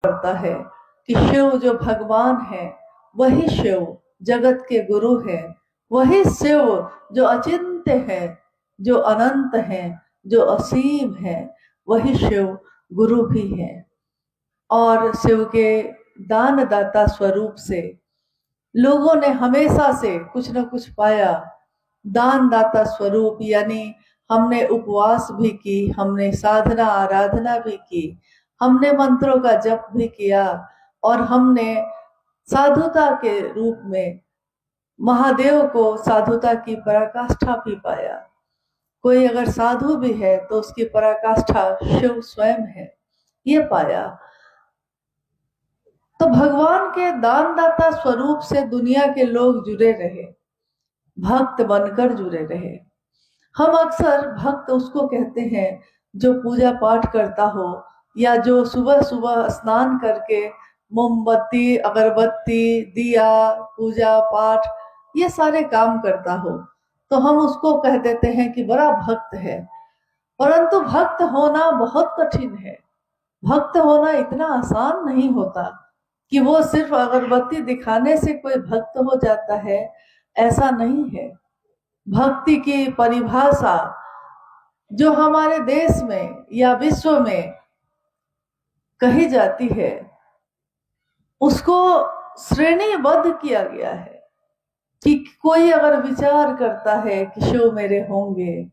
पड़ता है कि शिव जो भगवान है वही शिव जगत के गुरु है, वही शिव जो अचिंत्य है, जो अनंत है, जो असीम है, वही शिव गुरु भी है। और शिव के दानदाता स्वरूप से लोगों ने हमेशा से कुछ न कुछ पाया। दानदाता स्वरूप यानी हमने उपवास भी की, हमने साधना आराधना भी की, हमने मंत्रों का जप भी किया और हमने साधुता के रूप में महादेव को साधुता की पराकाष्ठा भी पाया। कोई अगर साधु भी है तो उसकी पराकाष्ठा शिव स्वयं है, ये पाया। तो भगवान के दानदाता स्वरूप से दुनिया के लोग जुड़े रहे, भक्त बनकर जुड़े रहे। हम अक्सर भक्त उसको कहते हैं जो पूजा पाठ करता हो, या जो सुबह सुबह स्नान करके मोमबत्ती अगरबत्ती दिया पूजा पाठ ये सारे काम करता हो, तो हम उसको कह देते हैं कि बड़ा भक्त है। परंतु भक्त होना बहुत कठिन है। भक्त होना इतना आसान नहीं होता कि वो सिर्फ अगरबत्ती दिखाने से कोई भक्त हो जाता है, ऐसा नहीं है। भक्ति की परिभाषा जो हमारे देश में या विश्व में कही जाती है उसको श्रेणीबद्ध किया गया है कि कोई अगर विचार करता है कि शिव मेरे होंगे,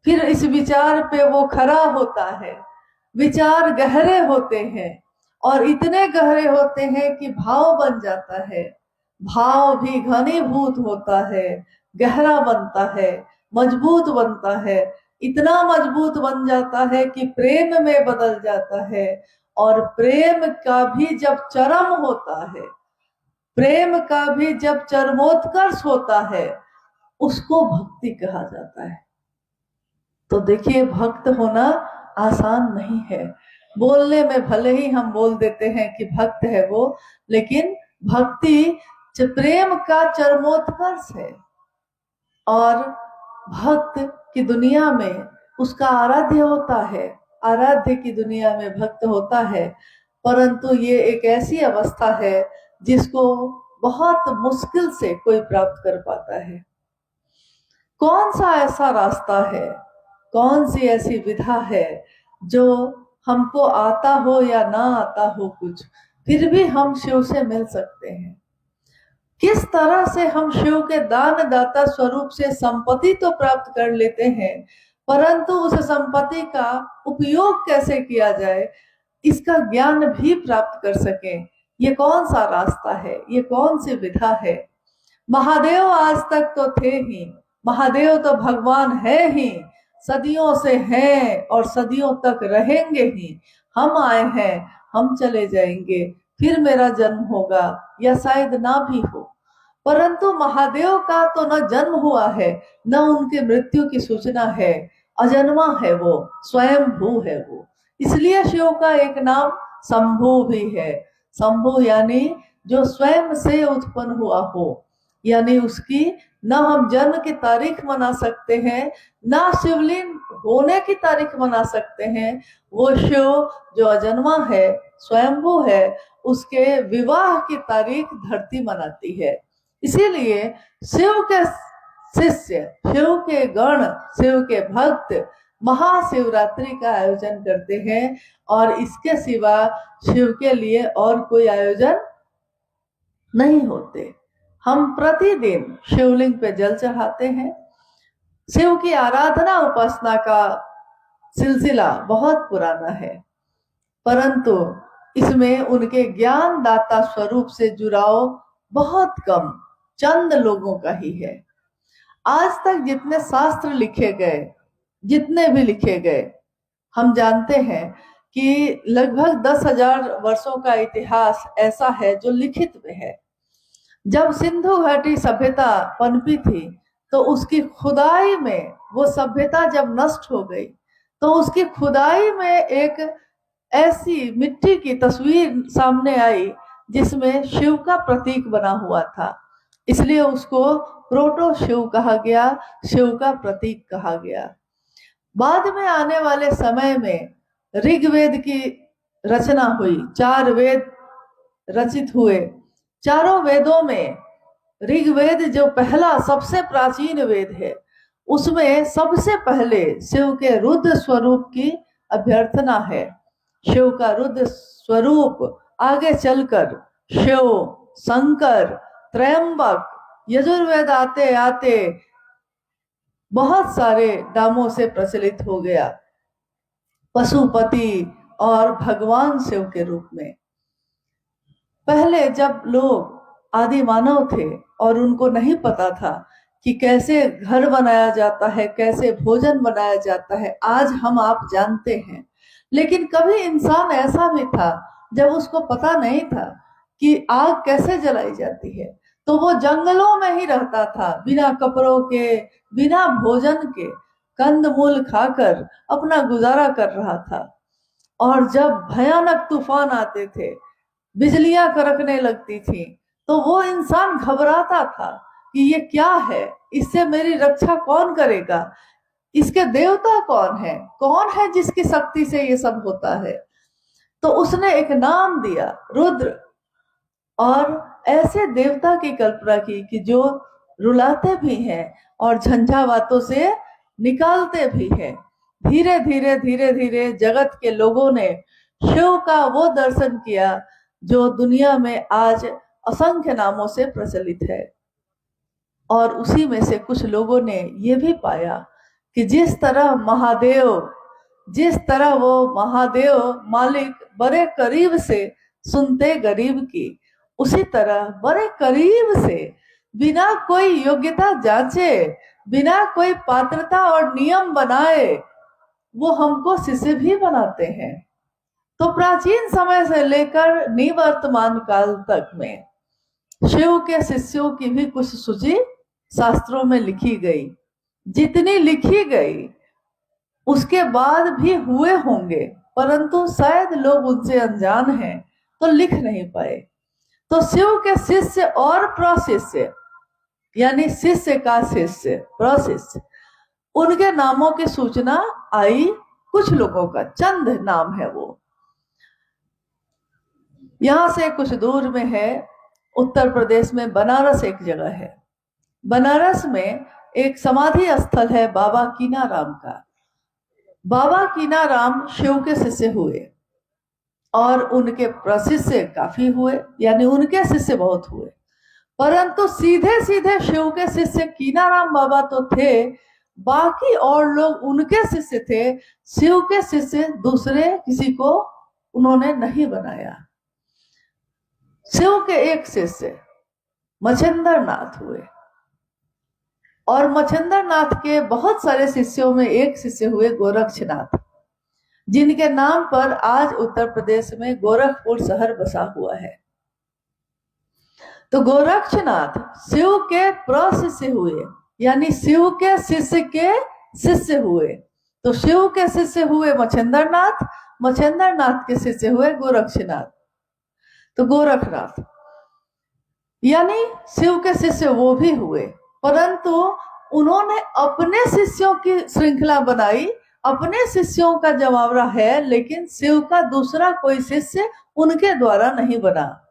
फिर इस विचार पे वो खरा होता है। विचार गहरे होते हैं और इतने गहरे होते हैं कि भाव बन जाता है, भाव भी घनीभूत होता है, गहरा बनता है, मजबूत बनता है, इतना मजबूत बन जाता है कि प्रेम में बदल जाता है। और प्रेम का भी जब चरम होता है, प्रेम का भी जब चरमोत्कर्ष होता है, उसको भक्ति कहा जाता है। तो देखिए भक्त होना आसान नहीं है। बोलने में भले ही हम बोल देते हैं कि भक्त है वो, लेकिन भक्ति प्रेम का चरमोत्कर्ष है। और भक्त की दुनिया में उसका आराध्य होता है, आराध्य की दुनिया में भक्त होता है। परंतु ये एक ऐसी अवस्था है जिसको बहुत मुश्किल से कोई प्राप्त कर पाता है। कौन सा ऐसा रास्ता है, कौन सी ऐसी विधा है जो हमको आता हो या ना आता हो कुछ, फिर भी हम शिव से मिल सकते हैं? किस तरह से हम शिव के दानदाता स्वरूप से संपत्ति तो प्राप्त कर लेते हैं, परंतु उस संपत्ति का उपयोग कैसे किया जाए इसका ज्ञान भी प्राप्त कर सकें, ये कौन सा रास्ता है, ये कौन सी विधा है? महादेव आज तक तो थे ही, महादेव तो भगवान है ही, सदियों से हैं और सदियों तक रहेंगे ही। हम आए हैं, हम चले जाएंगे, फिर मेरा जन्म होगा या शायद ना भी हो। परंतु महादेव का तो न जन्म हुआ है, न उनके मृत्यु की सूचना है, अजन्मा है वो, स्वयं भू है वो। इसलिए शिव का एक नाम शंभु भी है। शंभु यानी जो स्वयं से उत्पन्न हुआ हो, यानी उसकी न हम जन्म की तारीख मना सकते हैं, न शिवलिंग होने की तारीख मना सकते हैं। वो शिव जो अजन्मा है, स्वयंभू है, उसके विवाह की तारीख धरती मनाती है। इसीलिए शिव के शिष्य, शिव के गण, शिव के भक्त महाशिवरात्रि का आयोजन करते हैं और इसके सिवा शिव के लिए और कोई आयोजन नहीं होते। हम प्रतिदिन शिवलिंग पे जल चढ़ाते हैं। शिव की आराधना उपासना का सिलसिला बहुत पुराना है, परंतु इसमें उनके ज्ञान दाता स्वरूप से जुड़ाव बहुत कम, चंद लोगों का ही है। आज तक जितने शास्त्र लिखे गए, जितने भी लिखे गए, हम जानते हैं कि लगभग 10,000 वर्षों का इतिहास ऐसा है जो लिखित में है। जब सिंधु घाटी सभ्यता पनपी थी तो उसकी खुदाई में वो सभ्यता जब नष्ट हो गई तो उसकी खुदाई में एक ऐसी मिट्टी की तस्वीर सामने आई जिसमें शिव का प्रतीक बना हुआ था, इसलिए उसको प्रोटो शिव कहा गया, शिव का प्रतीक कहा गया। बाद में आने वाले समय में ऋग्वेद की रचना हुई, 4 वेद रचित हुए। चारों वेदों में ऋग्वेद जो पहला सबसे प्राचीन वेद है, उसमें सबसे पहले शिव के रुद्र स्वरूप की अभ्यर्थना है। शिव का रुद्र स्वरूप आगे चलकर शिव, शंकर, त्रयंबक, यजुर्वेद आते आते बहुत सारे नामों से प्रचलित हो गया, पशुपति और भगवान शिव के रूप में। पहले जब लोग आदि मानव थे और उनको नहीं पता था कि कैसे घर बनाया जाता है, कैसे भोजन बनाया जाता है, आज हम आप जानते हैं। लेकिन कभी इंसान ऐसा भी था जब उसको पता नहीं था कि आग कैसे जलाई जाती है, तो वो जंगलों में ही रहता था, बिना कपड़ों के, बिना भोजन के, कंदमूल खाकर अपना गुजारा कर रहा था। और जब भयानक तूफान आते थे, बिजलियां कड़कने लगती थी, तो वो इंसान घबराता था कि ये क्या है, इससे मेरी रक्षा कौन करेगा, इसके देवता कौन है जिसकी शक्ति से ये सब होता है। तो उसने एक नाम दिया, रुद्र, और ऐसे देवता की कल्पना की कि जो रुलाते भी हैं और झंझावातों से निकालते भी हैं। धीरे धीरे धीरे धीरे जगत के लोगों ने शिव का वो दर्शन किया जो दुनिया में आज असंख्य नामों से प्रचलित है। और उसी में से कुछ लोगों ने ये भी पाया कि जिस तरह वो महादेव मालिक बड़े करीब से सुनते गरीब की, उसी तरह बड़े करीब से बिना कोई योग्यता जांचे, बिना कोई पात्रता और नियम बनाए, वो हमको शिष्य भी बनाते हैं। तो प्राचीन समय से लेकर निवर्तमान काल तक में शिव के शिष्यों की भी कुछ सूची शास्त्रों में लिखी गई। जितनी लिखी गई उसके बाद भी हुए होंगे, परंतु शायद लोग उनसे अनजान हैं तो लिख नहीं पाए। तो शिव के शिष्य और प्रशिष्य, यानी शिष्य का शिष्य, प्रशिष्य, उनके नामों की सूचना आई। कुछ लोगों का चंद नाम है वो। यहां से कुछ दूर में है, उत्तर प्रदेश में बनारस एक जगह है। बनारस में एक समाधि स्थल है बाबा कीनाराम का। बाबा कीनाराम शिव के शिष्य हुए और उनके प्रशिष्य काफी हुए, यानी उनके शिष्य बहुत हुए। परंतु सीधे सीधे शिव के शिष्य कीनाराम बाबा तो थे, बाकी और लोग उनके शिष्य थे। शिव के शिष्य दूसरे किसी को उन्होंने नहीं बनाया। शिव के एक शिष्य मच्छिंद्र नाथ हुए, और मच्छिंद्र नाथ के बहुत सारे शिष्यों में एक शिष्य हुए गोरक्षनाथ, जिनके नाम पर आज उत्तर प्रदेश में गोरखपुर शहर बसा हुआ है। तो गोरक्षनाथ शिव के प्रशिष्य हुए, यानी शिव के शिष्य के शिष्य हुए। तो शिव के शिष्य हुए मच्छिंद्र नाथ, मच्छिंद्र नाथ के शिष्य हुए गोरक्षनाथ। तो गोरखनाथ यानी शिव के शिष्य वो भी हुए, परंतु उन्होंने अपने शिष्यों की श्रृंखला बनाई, अपने शिष्यों का जमावड़ा है, लेकिन शिव का दूसरा कोई शिष्य उनके द्वारा नहीं बना।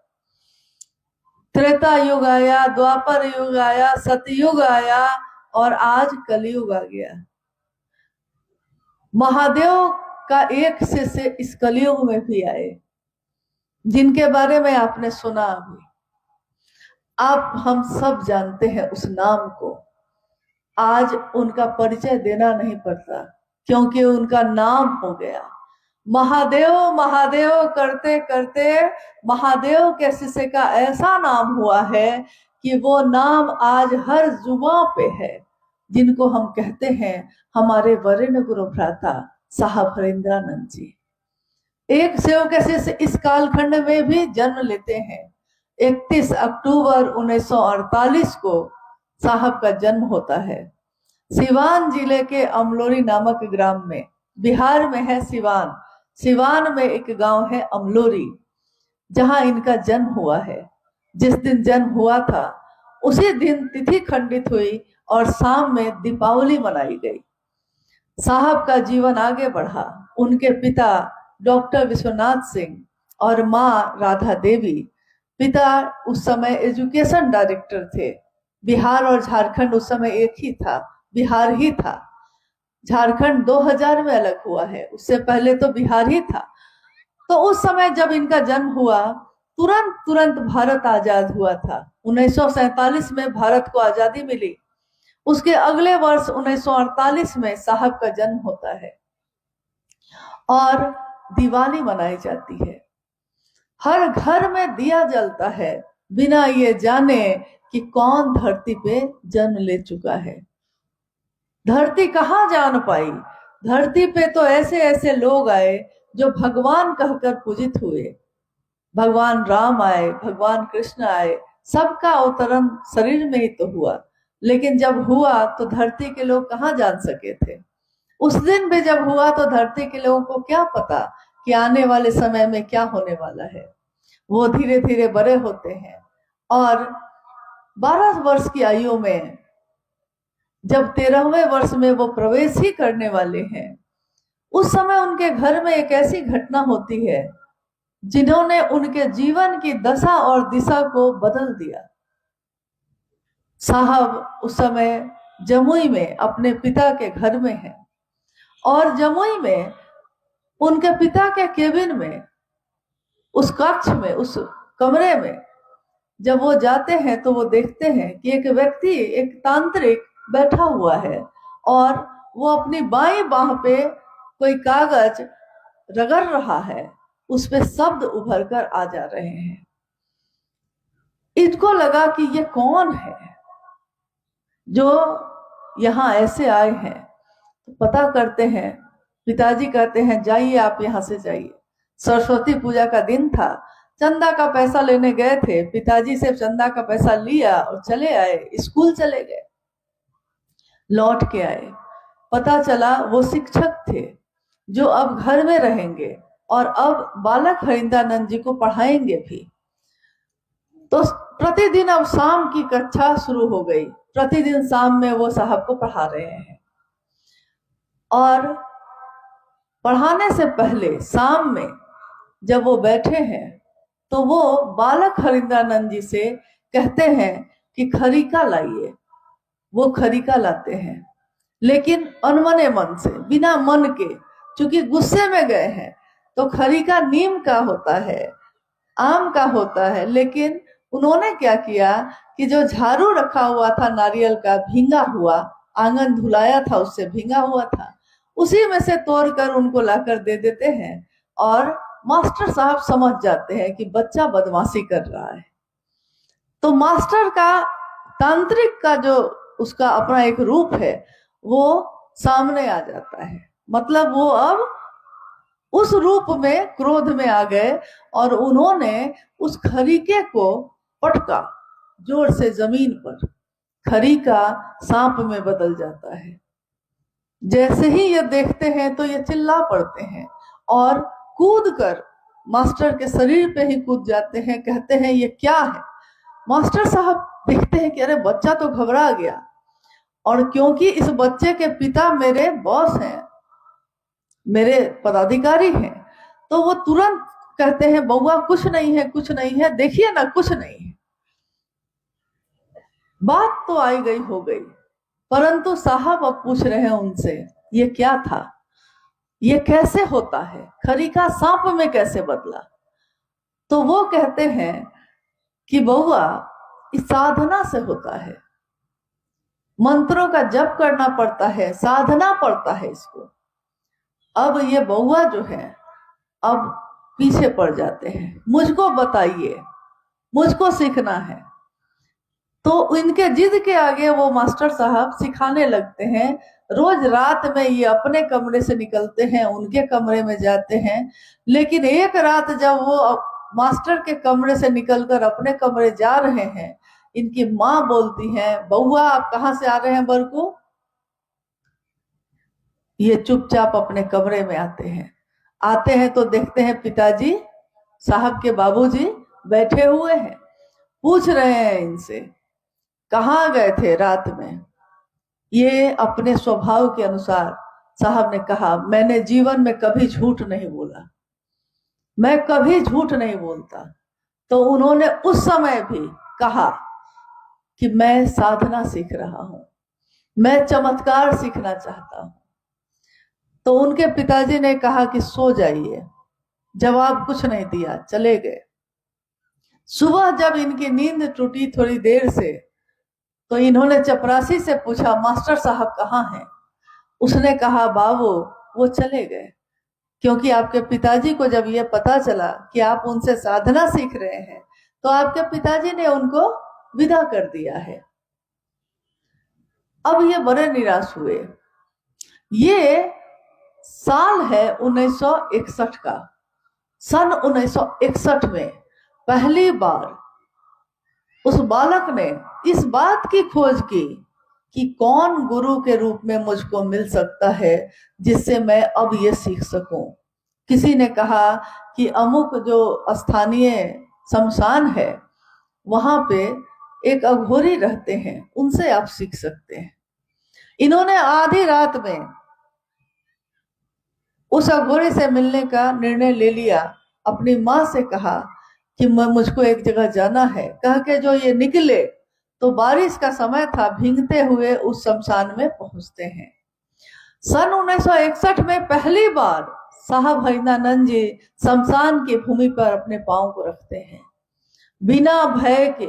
त्रेता युग आया, द्वापर युग आया, सतयुग आया, और आज कलयुग आ गया। महादेव का एक शिष्य इस कलयुग में भी आए, जिनके बारे में आपने सुना अभी। आप हम सब जानते हैं उस नाम को। आज उनका परिचय देना नहीं पड़ता, क्योंकि उनका नाम हो गया। महादेव महादेव करते करते महादेव के शिष्य का ऐसा नाम हुआ है कि वो नाम आज हर जुबां पे है, जिनको हम कहते हैं हमारे वरिष्ठ गुरु भ्राता साहब हरिंद्रानंद जी। एक शिव के शिष्य इस कालखंड में भी जन्म लेते हैं। 31 अक्टूबर 1948 को साहब का जन्म होता है। सिवान जिले के अमलोरी नामक ग्राम में, बिहार में है सिवान, सिवान में एक गांव है अमलोरी, जहां इनका जन्म हुआ है। जिस दिन जन्म हुआ था उसी दिन तिथि खंडित हुई और शाम में दीपावली मनाई गई। साहब का जीवन आगे बढ़ा। उनके पिता डॉक्टर विश्वनाथ सिंह और माँ राधा देवी। पिता उस समय एजुकेशन डायरेक्टर थे। बिहार और झारखंड उस समय एक ही था, बिहार ही था। झारखंड 2000 में अलग हुआ है, उससे पहले तो बिहार ही था। तो उस समय जब इनका जन्म हुआ, तुरंत तुरंत भारत आजाद हुआ था। 1947 में भारत को आजादी मिली। उसके अगले वर्ष 1948 में साहब का जन्म होता है और दिवाली मनाई जाती है। हर घर में दिया जलता है, बिना ये जाने कि कौन धरती पे जन्म ले चुका है। धरती कहाँ जान पाई, धरती पे तो ऐसे ऐसे लोग आए जो भगवान कहकर पूजित हुए। भगवान राम आए, भगवान कृष्ण आए, सबका अवतरण शरीर में ही तो हुआ, लेकिन जब हुआ तो धरती के लोग कहाँ जान सके थे। उस दिन भी जब हुआ तो धरती के लोगों को क्या पता कि आने वाले समय में क्या होने वाला है। वो धीरे धीरे बड़े होते हैं और 12 वर्ष की आयु में जब 13वें वर्ष में वो प्रवेश ही करने वाले हैं, उस समय उनके घर में एक ऐसी घटना होती है जिन्होंने उनके जीवन की दशा और दिशा को बदल दिया। साहब उस समय जमुई में अपने पिता के घर में हैं और जमुई में उनके पिता के केबिन में, उस कक्ष में, उस कमरे में जब वो जाते हैं तो वो देखते हैं कि एक व्यक्ति, एक तांत्रिक बैठा हुआ है और वो अपनी बाईं बाह पे कोई कागज रगड़ रहा है, उस पे शब्द उभर कर आ जा रहे हैं। इनको लगा कि ये कौन है जो यहाँ ऐसे आए हैं। तो पता करते हैं, पिताजी कहते हैं जाइए आप यहाँ से जाइए। सरस्वती पूजा का दिन था, चंदा का पैसा लेने गए थे, पिताजी से चंदा का पैसा लिया और चले आए, स्कूल चले गए। लौट के आए, पता चला वो शिक्षक थे जो अब घर में रहेंगे और अब बालक हरिंदानंद जी को पढ़ाएंगे भी। तो प्रतिदिन अब शाम की कक्षा शुरू हो गई, प्रतिदिन शाम में वो साहब को पढ़ा रहे हैं और पढ़ाने से पहले शाम में जब वो बैठे हैं तो वो बालक हरिंदानंद जी से कहते हैं कि खरीका लाइए। वो खरीका लाते हैं, लेकिन अनमने मन से, बिना मन के, चूंकि गुस्से में गए हैं। तो खरीका नीम का होता है, आम का होता है, लेकिन उन्होंने क्या किया कि जो झाड़ू रखा हुआ था नारियल का, भींगा हुआ, आंगन धुलाया था उससे भींगा हुआ था, उसी में से तोड़कर उनको लाकर दे देते हैं और मास्टर साहब समझ जाते हैं कि बच्चा बदमाशी कर रहा है। तो मास्टर का, तांत्रिक का जो उसका अपना एक रूप है वो सामने आ जाता है। मतलब वो अब उस रूप में क्रोध में आ गए और उन्होंने उस खरीके को पटका जोर से जमीन पर। खरीका सांप में बदल जाता है। जैसे ही ये देखते हैं तो ये चिल्ला पड़ते हैं और कूद कर मास्टर के शरीर पे ही कूद जाते हैं। कहते हैं ये क्या है। मास्टर साहब देखते हैं कि अरे बच्चा तो घबरा गया, और क्योंकि इस बच्चे के पिता मेरे बॉस हैं, मेरे पदाधिकारी हैं, तो वो तुरंत कहते हैं बउआ कुछ नहीं है, कुछ नहीं है, देखिए ना कुछ नहीं है। बात तो आई गई हो गई, परंतु साहब अब पूछ रहे हैं उनसे ये क्या था, ये कैसे होता है, खरीका सांप में कैसे बदला। तो वो कहते हैं कि बउआ इस साधना से होता है, मंत्रों का जप करना पड़ता है, साधना पड़ता है इसको। अब ये बउआ जो है अब पीछे पड़ जाते हैं, मुझको बताइए, मुझको सीखना है। तो इनके जिद के आगे वो मास्टर साहब सिखाने लगते हैं। रोज रात में ये अपने कमरे से निकलते हैं, उनके कमरे में जाते हैं। लेकिन एक रात जब वो मास्टर के कमरे से निकलकर अपने कमरे जा रहे हैं, इनकी माँ बोलती है बउआ आप कहाँ से आ रहे हैं बरकू। ये चुपचाप अपने कमरे में आते हैं तो देखते हैं पिताजी, साहब के बाबूजी बैठे हुए हैं। पूछ रहे हैं इनसे कहाँ गए थे रात में। ये अपने स्वभाव के अनुसार साहब ने कहा मैंने जीवन में कभी झूठ नहीं बोला, मैं कभी झूठ नहीं बोलता। तो उन्होंने उस समय भी कहा कि मैं साधना सीख रहा हूं, मैं चमत्कार सीखना चाहता हूं। तो उनके पिताजी ने कहा कि सो जाइए, जवाब कुछ नहीं दिया, चले गए। सुबह जब इनकी नींद टूटी थोड़ी देर से, तो इन्होंने चपरासी से पूछा, मास्टर साहब कहाँ हैं? उसने कहा, बाबू वो चले गए, क्योंकि आपके पिताजी को जब ये पता चला कि आप उनसे साधना सीख रहे हैं, तो आपके पिताजी ने उनको विदा कर दिया है। अब ये बड़े निराश हुए। ये साल है 1961 का। सन 1961 में पहली बार उस बालक ने इस बात की खोज की कि कौन गुरु के रूप में मुझको मिल सकता है जिससे मैं अब ये सीख सकूं। किसी ने कहा कि अमुक जो स्थानीय शमशान है वहां पे एक अघोरी रहते हैं, उनसे आप सीख सकते हैं। इन्होंने आधी रात में उस अघोरी से मिलने का निर्णय ले लिया। अपनी माँ से कहा कि मुझको एक जगह जाना है। कह के जो ये निकले तो बारिश का समय था, भीगते हुए उस शमशान में पहुंचते हैं। सन 1961 में पहली बार साहब भजनानंद जी शमशान की भूमि पर अपने पांव को रखते हैं, बिना भय के,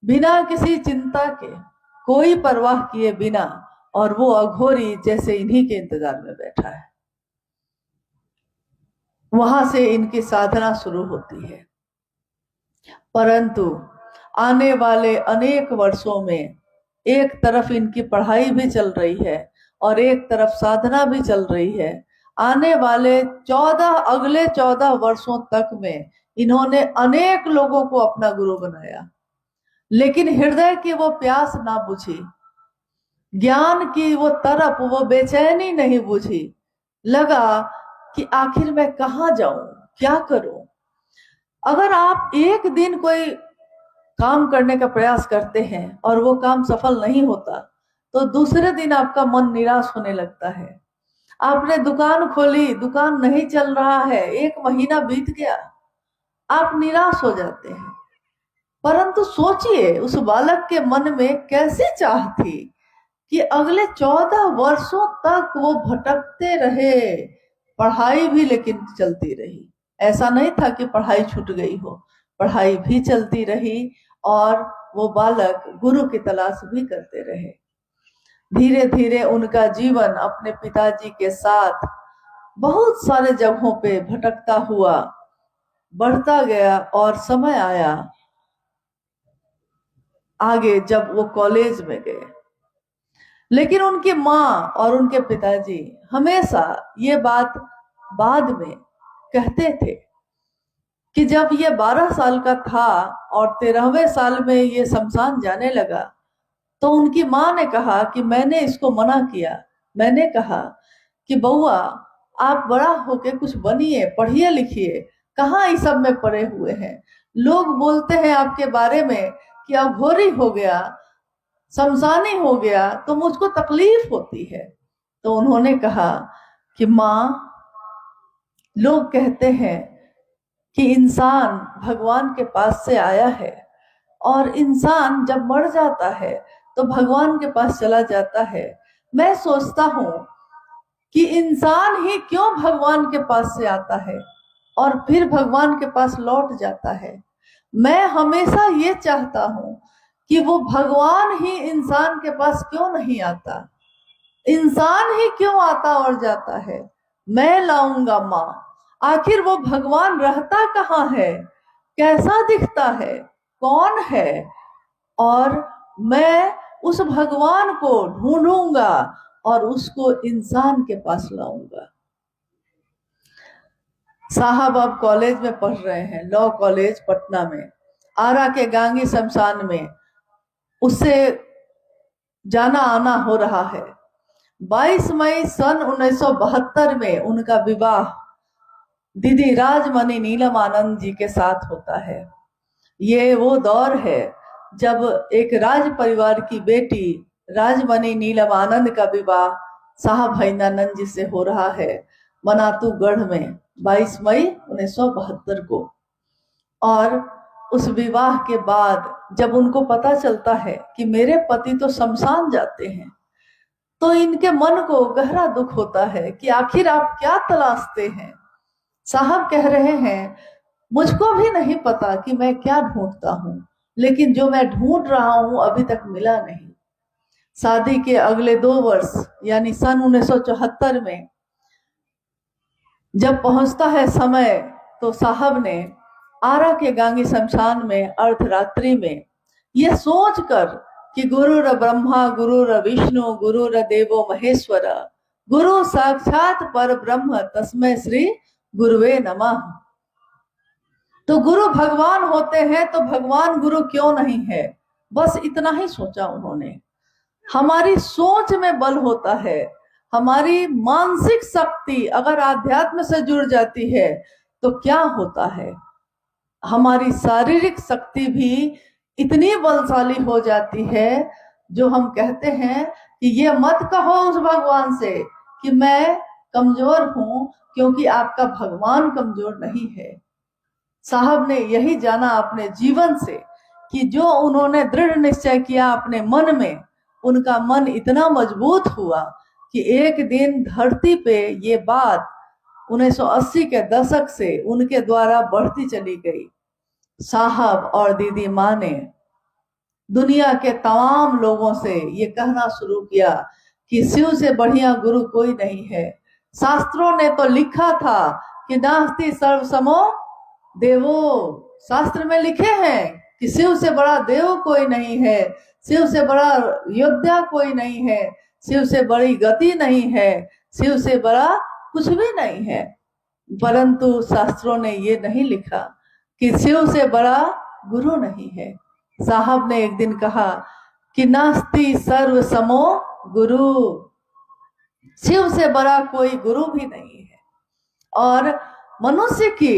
बिना किसी चिंता के, कोई परवाह किए बिना, और वो अघोरी जैसे इन्हीं के इंतजार में बैठा है। वहां से इनकी साधना शुरू होती है। परंतु आने वाले अनेक वर्षों में एक तरफ इनकी पढ़ाई भी चल रही है और एक तरफ साधना भी चल रही है। आने वाले अगले 14 वर्षों तक में इन्होंने अनेक लोगों को अपना गुरु बनाया, लेकिन हृदय की वो प्यास ना बुझी, ज्ञान की वो तरफ, वो बेचैनी नहीं बुझी। लगा कि आखिर मैं कहाँ जाऊं, क्या करूं। अगर आप एक दिन कोई काम करने का प्रयास करते हैं और वो काम सफल नहीं होता, तो दूसरे दिन आपका मन निराश होने लगता है। आपने दुकान खोली, दुकान नहीं चल रहा है, 1 महीना बीत गया, आप निराश हो जाते हैं। परंतु सोचिए उस बालक के मन में कैसी चाह थी कि अगले 14 वर्षों तक वो भटकते रहे, पढ़ाई भी लेकिन चलती रही। ऐसा नहीं था कि पढ़ाई छूट गई हो, पढ़ाई भी चलती रही और वो बालक गुरु की तलाश भी करते रहे। धीरे धीरे उनका जीवन अपने पिताजी के साथ बहुत सारे जगहों पे भटकता हुआ बढ़ता गया और समय आया आगे जब वो कॉलेज में गए। लेकिन उनकी माँ और उनके पिताजी हमेशा ये बात बाद में कहते थे कि जब ये 12 साल का था और 13वें साल में ये शमशान जाने लगा, तो उनकी माँ ने कहा कि मैंने इसको मना किया। मैंने कहा कि बउआ, आप बड़ा होके कुछ बनिए, पढ़िए लिखिए, कहाँ इस सब में पड़े हुए हैं। लोग बोलते हैं आपके बारे में कि अघोरी हो गया, शमशानी हो गया, तो मुझको तकलीफ होती है। तो उन्होंने कहा कि माँ, लोग कहते हैं कि इंसान भगवान के पास से आया है और इंसान जब मर जाता है तो भगवान के पास चला जाता है। मैं सोचता हूँ कि इंसान ही क्यों भगवान के पास से आता है और फिर भगवान के पास लौट जाता है। मैं हमेशा ये चाहता हूँ कि वो भगवान ही इंसान के पास क्यों नहीं आता, इंसान ही क्यों आता और जाता है। मैं लाऊंगा माँ, आखिर वो भगवान रहता कहाँ है, कैसा दिखता है, कौन है, और मैं उस भगवान को ढूंढूंगा और उसको इंसान के पास लाऊंगा। साहब अब कॉलेज में पढ़ रहे हैं, लॉ कॉलेज पटना में, आरा के गांगी शमशान में उससे जाना आना हो रहा है। 22 मई सन 1972 में उनका विवाह दीदी राजमणि नीलम आनंद जी के साथ होता है। ये वो दौर है जब एक राज परिवार की बेटी राजमणि नीलम आनंद का विवाह साहब भजनानंद जी से हो रहा है मनातू गढ़ में। 22 मई 1972 को। और उस विवाह के बाद जब उनको पता चलता है कि मेरे पति तो शमशान जाते हैं, तो इनके मन को गहरा दुख होता है कि आखिर आप क्या तलाशते हैं। साहब कह रहे हैं, मुझको भी नहीं पता कि मैं क्या ढूंढता हूं, लेकिन जो मैं ढूंढ रहा हूं अभी तक मिला नहीं। शादी के अगले 2 वर्ष यानी सन 1974 में जब पहुंचता है समय, तो साहब ने आरा के गांगी शमशान में अर्धरात्रि में ये सोचकर कि गुरुर ब्रह्मा गुरुर विष्णु गुरुर देवो महेश्वर गुरु साक्षात पर ब्रह्म तस्मै श्री गुरुवे नमः। तो गुरु भगवान होते हैं तो भगवान गुरु क्यों नहीं है, बस इतना ही सोचा उन्होंने। हमारी सोच में बल होता है। हमारी मानसिक शक्ति अगर आध्यात्म से जुड़ जाती है तो क्या होता है, हमारी शारीरिक शक्ति भी इतनी बलशाली हो जाती है, जो हम कहते हैं कि ये मत कहो उस भगवान से कि मैं कमजोर हूं, क्योंकि आपका भगवान कमजोर नहीं है। साहब ने यही जाना अपने जीवन से कि जो उन्होंने दृढ़ निश्चय किया अपने मन में, उनका मन इतना मजबूत हुआ कि एक दिन धरती पे ये बात 1980 के दशक से उनके द्वारा बढ़ती चली गई। साहब और दीदी माँ ने दुनिया के तमाम लोगों से ये कहना शुरू किया कि शिव से बढ़िया गुरु कोई नहीं है। शास्त्रों ने तो लिखा था कि नास्ति सर्वसमो देवो, शास्त्र में लिखे हैं कि शिव से बड़ा देव कोई नहीं है, शिव से बड़ा योद्धा कोई नहीं है, शिव से बड़ी गति नहीं है, शिव से बड़ा कुछ भी नहीं है। परंतु शास्त्रों ने ये नहीं लिखा कि शिव से बड़ा गुरु नहीं है। साहब ने एक दिन कहा कि नास्ति सर्व समो गुरु, शिव से बड़ा कोई गुरु भी नहीं है। और मनुष्य की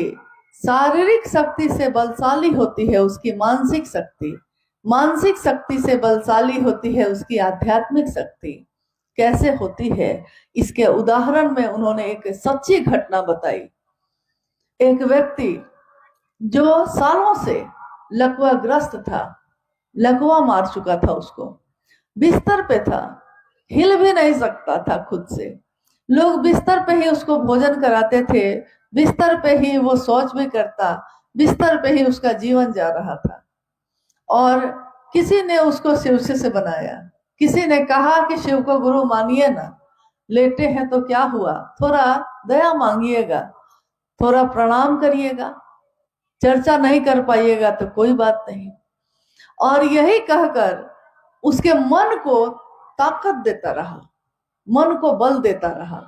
शारीरिक शक्ति से बलशाली होती है उसकी मानसिक शक्ति, मानसिक शक्ति से बलशाली होती है उसकी आध्यात्मिक शक्ति। कैसे होती है, इसके उदाहरण में उन्होंने एक सच्ची घटना बताई। एक व्यक्ति जो सालों से लकवा ग्रस्त था, लकवा मार चुका था, उसको बिस्तर पे था, हिल भी नहीं सकता था खुद से। लोग बिस्तर पे ही उसको भोजन कराते थे, बिस्तर पे ही वो शौच भी करता, बिस्तर पे ही उसका जीवन जा रहा था। और किसी ने उसको शिव से बनाया, किसी ने कहा कि शिव को गुरु मानिए ना, लेटे हैं तो क्या हुआ, थोड़ा दया मांगिएगा, थोड़ा प्रणाम करिएगा, चर्चा नहीं कर पाइएगा तो कोई बात नहीं। और यही कहकर उसके मन को ताकत देता रहा, मन को बल देता रहा।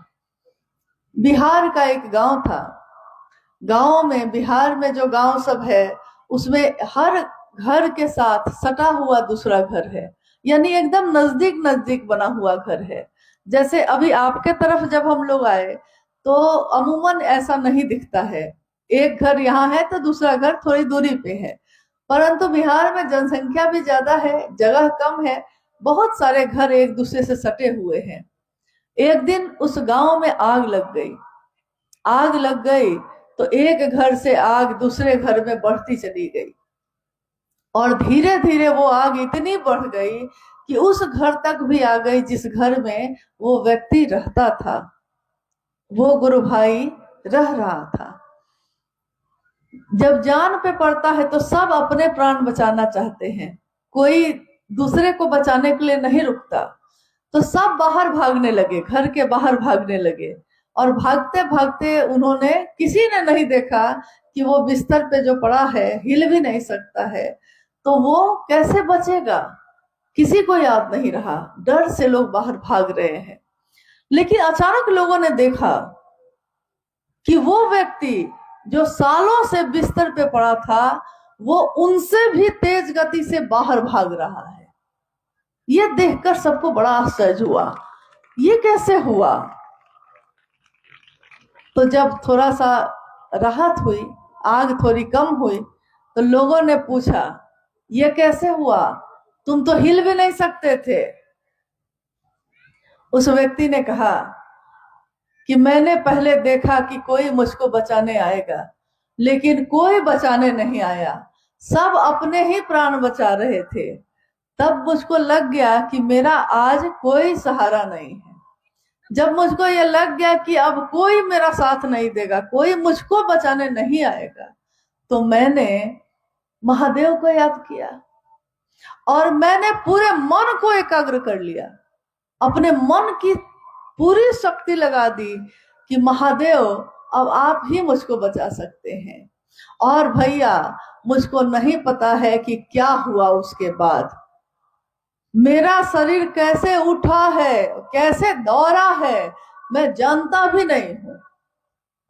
बिहार का एक गांव था, गांव में, बिहार में जो गांव सब है उसमें हर घर के साथ सटा हुआ दूसरा घर है, यानी एकदम नजदीक नजदीक बना हुआ घर है। जैसे अभी आपके तरफ जब हम लोग आए तो अमूमन ऐसा नहीं दिखता है, एक घर यहाँ है तो दूसरा घर थोड़ी दूरी पे है। परंतु बिहार में जनसंख्या भी ज्यादा है, जगह कम है, बहुत सारे घर एक दूसरे से सटे हुए हैं। एक दिन उस गांव में आग लग गई। आग लग गई तो एक घर से आग दूसरे घर में बढ़ती चली गई, और धीरे धीरे वो आग इतनी बढ़ गई कि उस घर तक भी आ गई जिस घर में वो व्यक्ति रहता था, वो गुरु भाई रह रहा था। जब जान पे पड़ता है तो सब अपने प्राण बचाना चाहते हैं, कोई दूसरे को बचाने के लिए नहीं रुकता। तो सब बाहर भागने लगे, घर के बाहर भागने लगे, और भागते भागते उन्होंने, किसी ने नहीं देखा कि वो बिस्तर पे जो पड़ा है हिल भी नहीं सकता है, तो वो कैसे बचेगा, किसी को याद नहीं रहा, डर से लोग बाहर भाग रहे हैं। लेकिन अचानक लोगों ने देखा कि वो व्यक्ति जो सालों से बिस्तर पे पड़ा था वो उनसे भी तेज गति से बाहर भाग रहा है। ये देखकर सबको बड़ा आश्चर्य हुआ, ये कैसे हुआ। तो जब थोड़ा सा राहत हुई, आग थोड़ी कम हुई, तो लोगों ने पूछा ये कैसे हुआ, तुम तो हिल भी नहीं सकते थे। उस व्यक्ति ने कहा कि मैंने पहले देखा कि कोई मुझको बचाने आएगा, लेकिन कोई बचाने नहीं आया, सब अपने ही प्राण बचा रहे थे। तब मुझको लग गया कि मेरा आज कोई सहारा नहीं है। जब मुझको ये लग गया कि अब कोई मेरा साथ नहीं देगा, कोई मुझको बचाने नहीं आएगा, तो मैंने महादेव को याद किया और मैंने पूरे मन को एकाग्र कर लिया, अपने मन की पूरी शक्ति लगा दी कि महादेव अब आप ही मुझको बचा सकते हैं। और भैया मुझको नहीं पता है कि क्या हुआ उसके बाद, मेरा शरीर कैसे उठा है, कैसे दौड़ा है, मैं जानता भी नहीं हूं।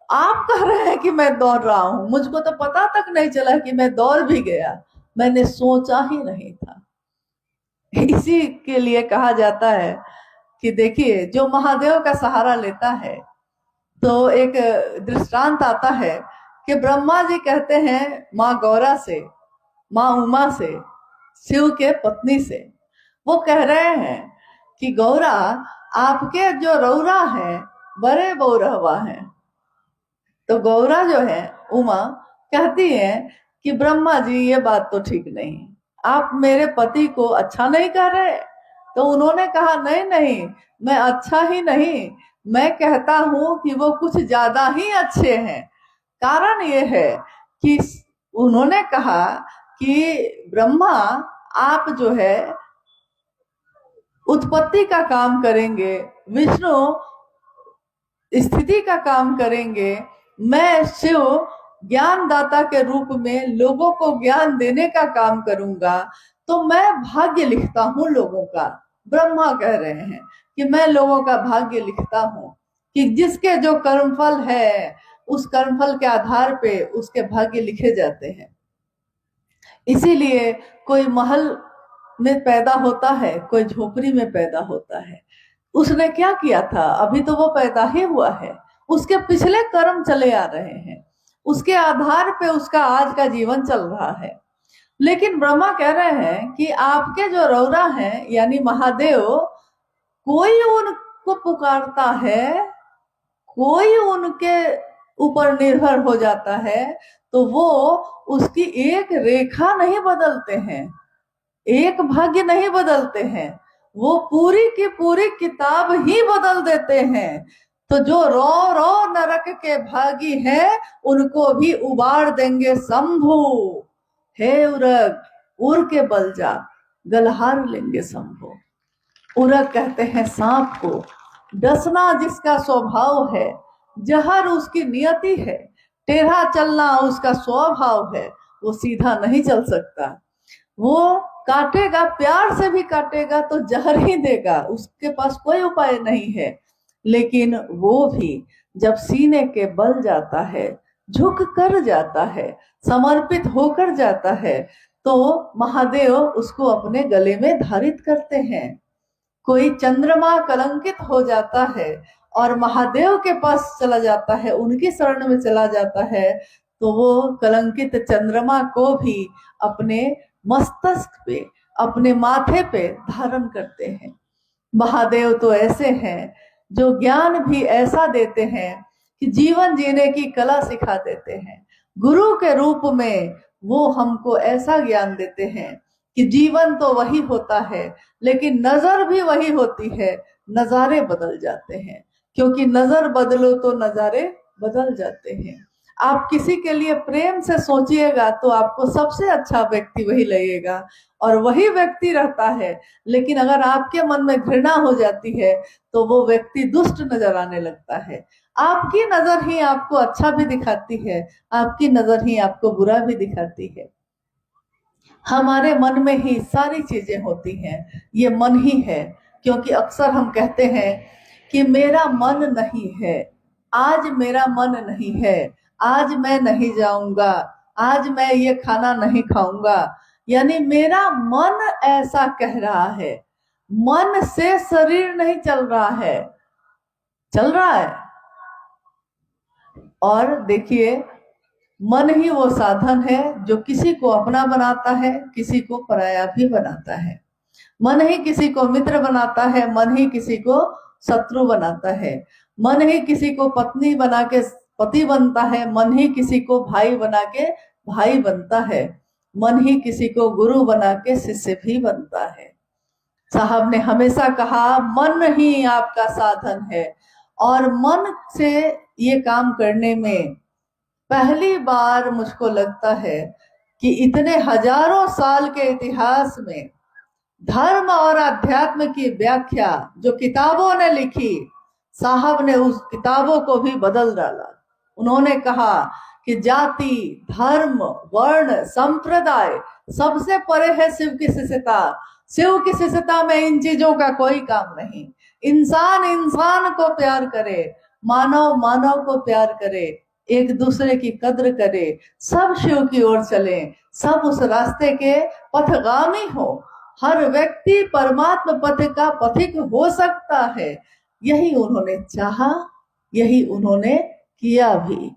आप कह रहे हैं कि मैं दौड़ रहा हूं, मुझको तो पता तक नहीं चला कि मैं दौड़ भी गया, मैंने सोचा ही नहीं था। इसी के लिए कहा जाता है कि देखिए, जो महादेव का सहारा लेता है, तो एक दृष्टांत आता है कि ब्रह्मा जी कहते हैं माँ गौरा से, माँ उमा से, शिव के पत्नी से, वो कह रहे हैं कि गौरा आपके जो रौरा हैं बड़े बौरहवा हैं। तो गौरा जो है, उमा कहती है कि ब्रह्मा जी ये बात तो ठीक नहीं, आप मेरे पति को अच्छा नहीं कह रहे। तो उन्होंने कहा नहीं नहीं, मैं अच्छा ही नहीं, मैं कहता हूं कि वो कुछ ज्यादा ही अच्छे हैं। कारण ये है कि उन्होंने कहा कि ब्रह्मा आप जो है उत्पत्ति का काम करेंगे, विष्णु स्थिति का काम करेंगे, मैं शिव ज्ञानदाता के रूप में लोगों को ज्ञान देने का काम करूंगा, तो मैं भाग्य लिखता हूं लोगों का। ब्रह्मा कह रहे हैं कि मैं लोगों का भाग्य लिखता हूं कि जिसके जो कर्मफल है उस कर्मफल के आधार पे उसके भाग्य लिखे जाते हैं। इसीलिए कोई महल में पैदा होता है, कोई झोपड़ी में पैदा होता है। उसने क्या किया था, अभी तो वो पैदा ही हुआ है, उसके पिछले कर्म चले आ रहे हैं, उसके आधार पे उसका आज का जीवन चल रहा है। लेकिन ब्रह्मा कह रहे हैं कि आपके जो रौरा हैं यानी महादेव, कोई उनको पुकारता है, कोई उनके ऊपर निर्भर हो जाता है, तो वो उसकी एक रेखा नहीं बदलते हैं, एक भाग्य नहीं बदलते हैं, वो पूरी की पूरी किताब ही बदल देते हैं। तो जो रो रो नरक के भागी हैं उनको भी उबार देंगे शंभु। हे उरग उड़ के बल जा, गलहार लेंगे शंभु। उरग कहते हैं सांप को, डसना जिसका स्वभाव है, जहर उसकी नियति है, टेढ़ा चलना उसका स्वभाव है, वो सीधा नहीं चल सकता। वो काटेगा, प्यार से भी काटेगा तो जहर ही देगा, उसके पास कोई उपाय नहीं है। लेकिन वो भी जब सीने के बल जाता है, झुक कर जाता है, समर्पित होकर जाता है, तो महादेव उसको अपने गले में धारित करते हैं। कोई चंद्रमा कलंकित हो जाता है और महादेव के पास चला जाता है, उनकी शरण में चला जाता है, तो वो कलंकित चंद्रमा को भी अपने मस्तक पे, अपने माथे पे धारण करते हैं। महादेव तो ऐसे हैं जो ज्ञान भी ऐसा देते हैं कि जीवन जीने की कला सिखा देते हैं। गुरु के रूप में वो हमको ऐसा ज्ञान देते हैं कि जीवन तो वही होता है, लेकिन नजर भी वही होती है, नजारे बदल जाते हैं, क्योंकि नजर बदलो तो नजारे बदल जाते हैं। आप किसी के लिए प्रेम से सोचिएगा तो आपको सबसे अच्छा व्यक्ति वही लगेगा और वही व्यक्ति रहता है। लेकिन अगर आपके मन में घृणा हो जाती है तो वो व्यक्ति दुष्ट नजर आने लगता है। आपकी नजर ही आपको अच्छा भी दिखाती है, आपकी नजर ही आपको बुरा भी दिखाती है। हमारे मन में ही सारी चीजें होती हैं, ये मन ही है। क्योंकि अक्सर हम कहते हैं कि मेरा मन नहीं है, आज मेरा मन नहीं है, आज मैं नहीं जाऊंगा, आज मैं ये खाना नहीं खाऊंगा, यानी मेरा मन ऐसा कह रहा है। मन से शरीर नहीं चल रहा है, चल रहा है। और देखिए, मन ही वो साधन है जो किसी को अपना बनाता है, किसी को पराया भी बनाता है। मन ही किसी को मित्र बनाता है, मन ही किसी को शत्रु बनाता है। मन ही किसी को पत्नी बना के पति बनता है, मन ही किसी को भाई बना के भाई बनता है, मन ही किसी को गुरु बना के शिष्य भी बनता है। साहब ने हमेशा कहा मन ही आपका साधन है, और मन से ये काम करने में पहली बार मुझको लगता है कि इतने हजारों साल के इतिहास में धर्म और अध्यात्म की व्याख्या जो किताबों ने लिखी, साहब ने उस किताबों को भी बदल डाला। उन्होंने कहा कि जाति, धर्म, वर्ण, संप्रदाय सबसे परे है शिव की शिष्यता। शिव की शिष्यता में इन चीजों का कोई काम नहीं। इंसान इंसान को प्यार करे, मानव मानव को प्यार करे, एक दूसरे की कद्र करे, सब शिव की ओर चले, सब उस रास्ते के पथगामी हो। हर व्यक्ति परमात्मा पथ का पथिक हो सकता है। यही उन्होंने चाहा, यही उन्होंने किया भी।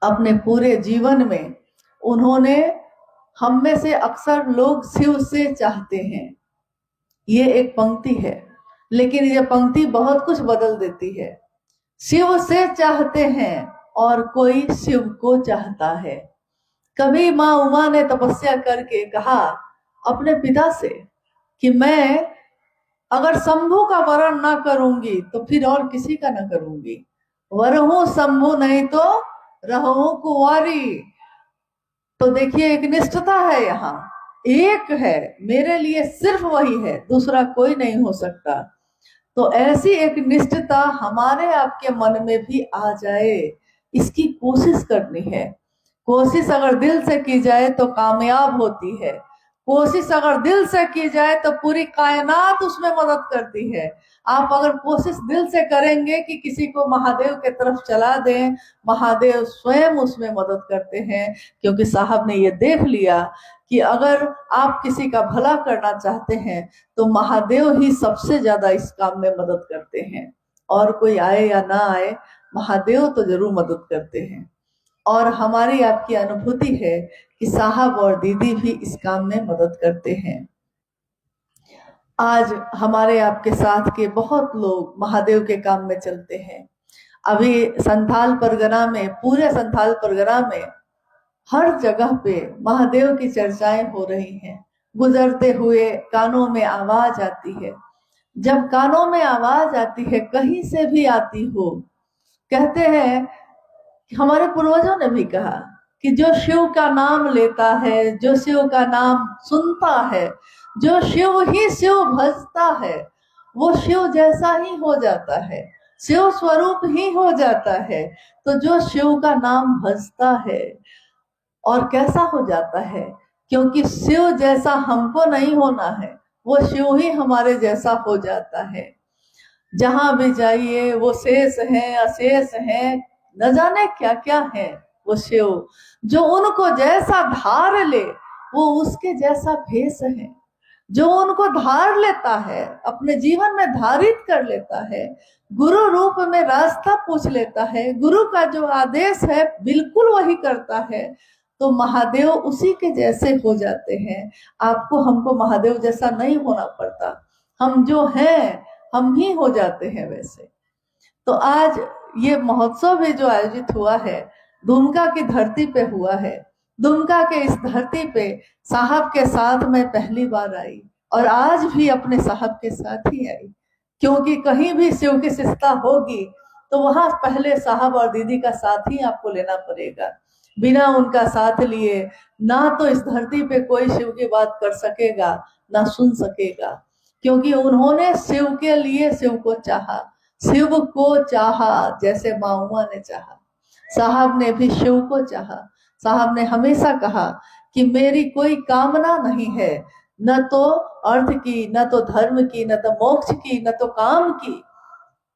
अपने पूरे जीवन में उन्होंने, हम में से अक्सर लोग शिव से चाहते हैं, ये एक पंक्ति है, लेकिन ये पंक्ति बहुत कुछ बदल देती है। शिव से चाहते हैं और कोई शिव को चाहता है। कभी माँ उमा ने तपस्या करके कहा अपने पिता से कि मैं अगर शंभु का वरण ना करूंगी तो फिर और किसी का ना करूंगी, वरहूं शंभु नहीं तो रहूं कुंवारी। तो देखिए एक निष्ठता है, यहाँ एक है, मेरे लिए सिर्फ वही है, दूसरा कोई नहीं हो सकता। तो ऐसी एक निष्ठता हमारे आपके मन में भी आ जाए, इसकी कोशिश करनी है। कोशिश अगर दिल से की जाए तो कामयाब होती है। कोशिश अगर दिल से की जाए तो पूरी कायनात उसमें मदद करती है। आप अगर कोशिश दिल से करेंगे कि किसी को महादेव के तरफ चला दें, महादेव स्वयं उसमें मदद करते हैं, क्योंकि साहब ने ये देख लिया कि अगर आप किसी का भला करना चाहते हैं तो महादेव ही सबसे ज्यादा इस काम में मदद करते हैं, और कोई आए या ना आए, महादेव तो जरूर मदद करते हैं। और हमारी आपकी अनुभूति है कि साहब और दीदी भी इस काम में मदद करते हैं। आज हमारे आपके साथ के बहुत लोग महादेव के काम में चलते हैं। अभी संथाल परगना में, पूरे संथाल परगना में हर जगह पे महादेव की चर्चाएं हो रही हैं। गुजरते हुए कानों में आवाज आती है। जब कानों में आवाज आती है, कहीं से भी आती हो, कहते हैं, हमारे पूर्वजों ने भी कहा कि जो शिव का नाम लेता है, जो शिव का नाम सुनता है, जो शिव ही शिव भजता है, वो शिव जैसा ही हो जाता है, शिव स्वरूप ही हो जाता है। तो जो शिव का नाम भजता है, और कैसा हो जाता है, क्योंकि शिव जैसा हमको नहीं होना है, वो शिव ही हमारे जैसा हो जाता है। जहां भी जाइए वो शेष हैं, अशेष हैं, न जाने क्या क्या है वो शिव। जो उनको जैसा धार ले वो उसके जैसा भेष है। जो उनको धार लेता है, अपने जीवन में धारित कर लेता है, गुरु रूप में रास्ता पूछ लेता है, गुरु का जो आदेश है बिल्कुल वही करता है, तो महादेव उसी के जैसे हो जाते हैं। आपको हमको महादेव जैसा नहीं होना पड़ता, हम जो हैं हम ही हो जाते हैं वैसे। तो आज ये महोत्सव भी जो आयोजित हुआ है, दुमका की धरती पे हुआ है। दुमका के इस धरती पे साहब के साथ मैं पहली बार आई, और आज भी अपने साहब के साथ ही आई, क्योंकि कहीं भी शिव की शिष्टता होगी तो वहां पहले साहब और दीदी का साथ ही आपको लेना पड़ेगा। बिना उनका साथ लिए ना तो इस धरती पे कोई शिव की बात कर सकेगा, ना सुन सकेगा, क्योंकि उन्होंने शिव के लिए शिव को चाहा, शिव को चाहा जैसे माँ उमा ने चाहा। साहब ने भी शिव को चाहा। साहब ने हमेशा कहा कि मेरी कोई कामना नहीं है, न तो अर्थ की, न तो धर्म की, न तो मोक्ष की, न तो काम की,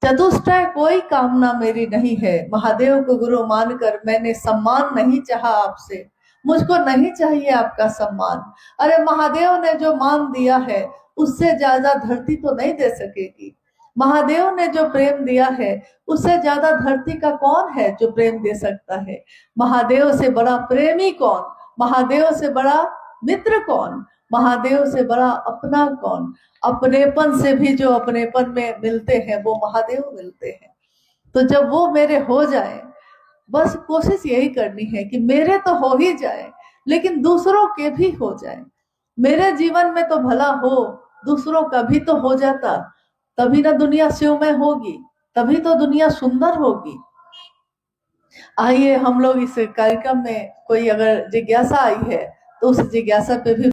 चतुष्टय कोई कामना मेरी नहीं है। महादेव को गुरु मानकर मैंने सम्मान नहीं चाहा आपसे, मुझको नहीं चाहिए आपका सम्मान। अरे महादेव ने जो मान दिया है उससे ज्यादा धरती तो नहीं दे सकेगी। महादेव ने जो प्रेम दिया है उससे ज्यादा धरती का कौन है जो प्रेम दे सकता है। महादेव से बड़ा प्रेमी कौन, महादेव से बड़ा मित्र कौन, महादेव से बड़ा अपना कौन। अपनेपन से भी जो अपनेपन में मिलते हैं वो महादेव मिलते हैं। तो जब वो मेरे हो जाए, बस कोशिश यही करनी है कि मेरे तो हो ही जाए, लेकिन दूसरों के भी हो जाए। मेरे जीवन में तो भला हो, दूसरों का भी तो हो जाता, तभी ना दुनिया शिवमय होगी, तभी तो दुनिया सुंदर होगी। आइए हम लोग इस कार्यक्रम में कोई अगर जिज्ञासा आई है तो उस जिज्ञासा पे भी